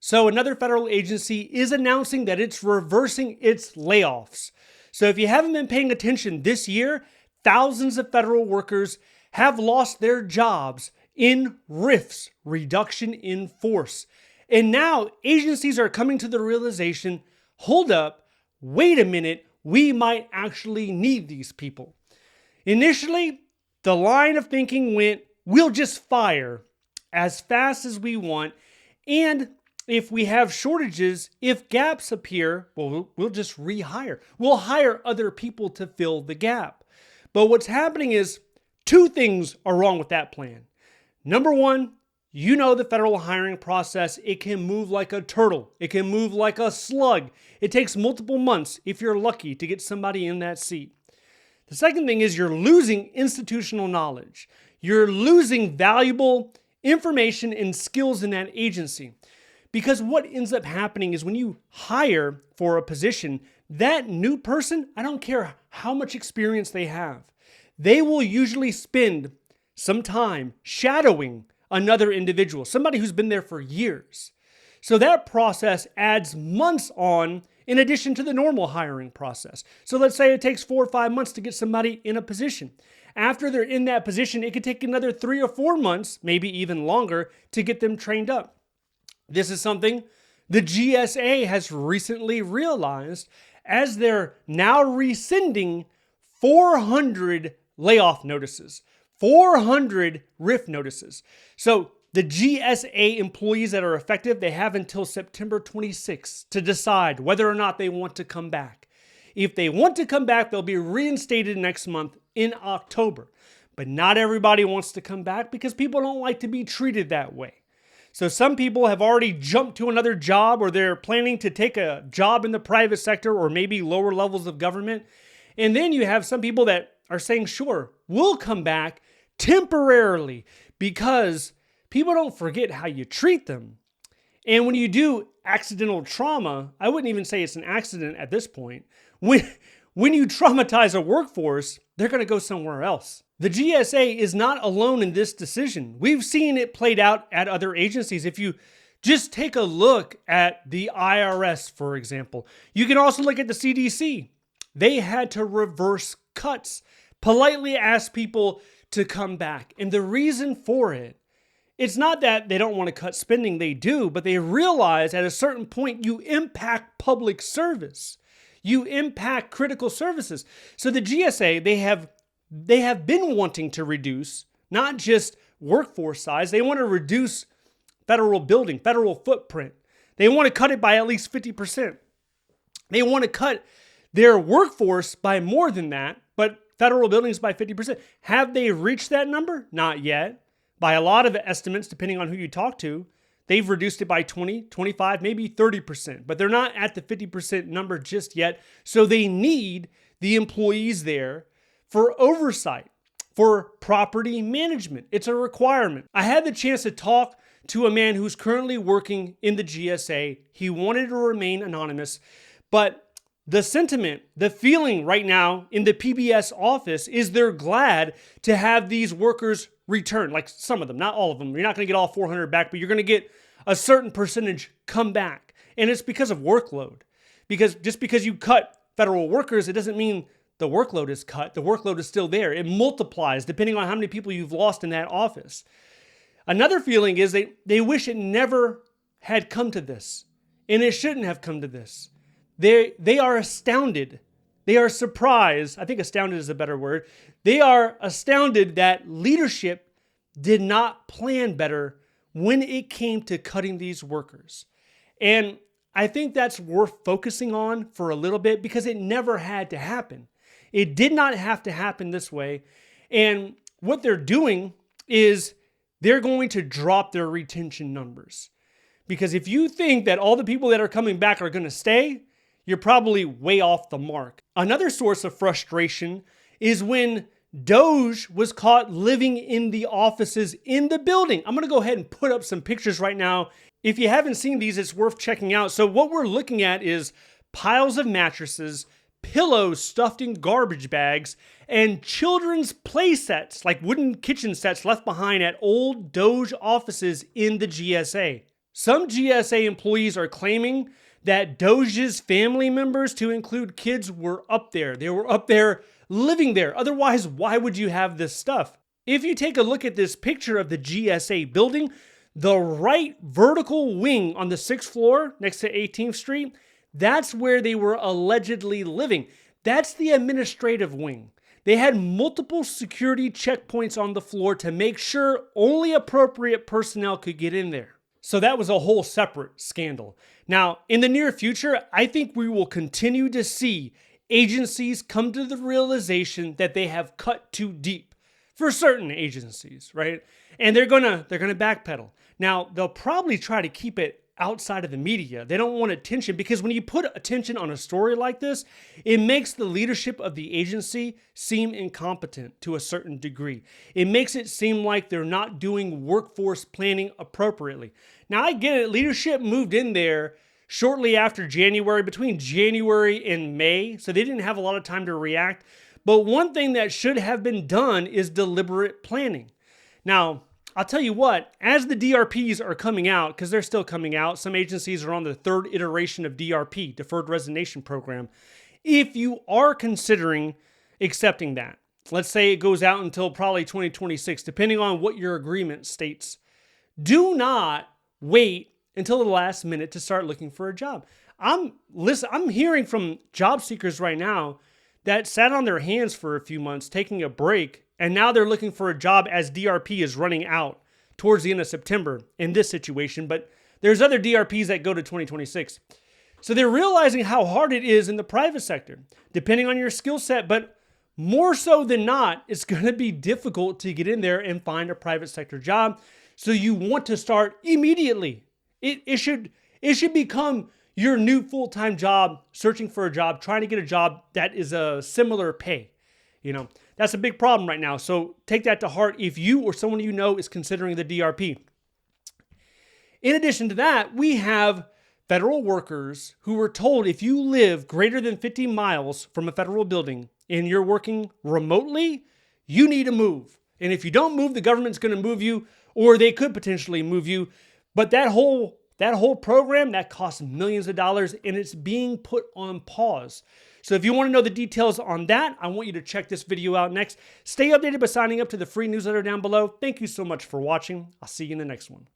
So another federal agency is announcing that it's reversing its layoffs. So if you haven't been paying attention this year, thousands of federal workers have lost their jobs in RIFs, reduction in force. And now agencies are coming to the realization, hold up, wait a minute, we might actually need these people. Initially, the line of thinking went, we'll just fire as fast as we want, and if we have shortages, if gaps appear, well, we'll just rehire. We'll hire other people to fill the gap. But what's happening is two things are wrong with that plan. Number one, you know the federal hiring process, it can move like a turtle. It can move like a slug. It takes multiple months, if you're lucky, to get somebody in that seat. The second thing is you're losing institutional knowledge. You're losing valuable information and skills in that agency. Because what ends up happening is when you hire for a position, that new person, I don't care how much experience they have, they will usually spend some time shadowing another individual, somebody who's been there for years. So that process adds months on in addition to the normal hiring process. So let's say it takes 4 or 5 months to get somebody in a position. After they're in that position, it could take another 3 or 4 months, maybe even longer, to get them trained up. This is something the GSA has recently realized as they're now rescinding 400 layoff notices, 400 RIF notices. So the GSA employees that are effective, they have until September 26th to decide whether or not they want to come back. If they want to come back, they'll be reinstated next month in October. But not everybody wants to come back because people don't like to be treated that way. So some people have already jumped to another job, or they're planning to take a job in the private sector or maybe lower levels of government. And then you have some people that are saying, sure, we'll come back temporarily, because people don't forget how you treat them. And when you do accidental trauma, I wouldn't even say it's an accident at this point. When you traumatize a workforce, they're going to go somewhere else. The GSA is not alone in this decision. We've seen it played out at other agencies. If you just take a look at the IRS, for example, you can also look at the CDC. They had to reverse cuts, politely ask people to come back. And the reason for it, it's not that they don't want to cut spending, they do, but they realize at a certain point you impact public service. You impact critical services. So the GSA, they have been wanting to reduce not just workforce size, they want to reduce federal building, federal footprint. They want to cut it by at least 50%. They want to cut their workforce by more than that, but federal buildings by 50%. Have they reached that number? Not yet. By a lot of estimates, depending on who you talk to, they've reduced it by 20, 25, maybe 30%, but they're not at the 50% number just yet. So they need the employees there for oversight, for property management. It's a requirement. I had the chance to talk to a man who's currently working in the GSA. He wanted to remain anonymous, but the sentiment, the feeling right now in the PBS office is they're glad to have these workers return. Like some of them, not all of them. You're not going to get all 400 back, but you're going to get a certain percentage come back. And it's because of workload. Because just because you cut federal workers, it doesn't mean the workload is cut. The workload is still there. It multiplies depending on how many people you've lost in that office. Another feeling is they wish it never had come to this. And it shouldn't have come to this. They are astounded. They are surprised. I think astounded is a better word. They are astounded that leadership did not plan better when it came to cutting these workers. And I think that's worth focusing on for a little bit because it never had to happen. It did not have to happen this way. And what they're doing is they're going to drop their retention numbers. Because if you think that all the people that are coming back are going to stay, you're probably way off the mark. Another source of frustration is when Doge was caught living in the offices in the building. I'm going to go ahead and put up some pictures right now. If you haven't seen these, it's worth checking out. So what we're looking at is piles of mattresses, pillows stuffed in garbage bags, and children's play sets, like wooden kitchen sets left behind at old Doge offices in the GSA. Some GSA employees are claiming that Doge's family members, to include kids, were up there. They were up there living there. Otherwise, why would you have this stuff? If you take a look at this picture of the GSA building, the right vertical wing on the 6th floor next to 18th Street, that's where they were allegedly living. That's the administrative wing. They had multiple security checkpoints on the floor to make sure only appropriate personnel could get in there. So that was a whole separate scandal. Now, in the near future, I think we will continue to see agencies come to the realization that they have cut too deep for certain agencies, right? And they're gonna backpedal. Now, they'll probably try to keep it outside of the media. They don't want attention, because when you put attention on a story like this, it makes the leadership of the agency seem incompetent to a certain degree. It makes it seem like they're not doing workforce planning appropriately. Now, I get it. Leadership moved in there shortly after January, between January and May, so they didn't have a lot of time to react. But one thing that should have been done is deliberate planning. Now, I'll tell you what, as the DRPs are coming out, because they're still coming out, some agencies are on the 3rd iteration of DRP, Deferred Resignation Program. If you are considering accepting that, let's say it goes out until probably 2026, depending on what your agreement states, do not wait until the last minute to start looking for a job. I'm hearing from job seekers right now that sat on their hands for a few months, taking a break, and now they're looking for a job as DRP is running out towards the end of September in this situation. But there's other DRPs that go to 2026. So they're realizing how hard it is in the private sector, depending on your skill set. But more so than not, it's going to be difficult to get in there and find a private sector job. So you want to start immediately. It should become your new full-time job, searching for a job, trying to get a job that is a similar pay. You know, that's a big problem right now. So take that to heart if you or someone you know is considering the DRP. In addition to that, we have federal workers who were told if you live greater than 50 miles from a federal building and you're working remotely, you need to move. And if you don't move, the government's going to move you, or they could potentially move you. But that whole program, that costs millions of dollars, and it's being put on pause. So if you want to know the details on that, I want you to check this video out next. Stay updated by signing up to the free newsletter down below. Thank you so much for watching. I'll see you in the next one.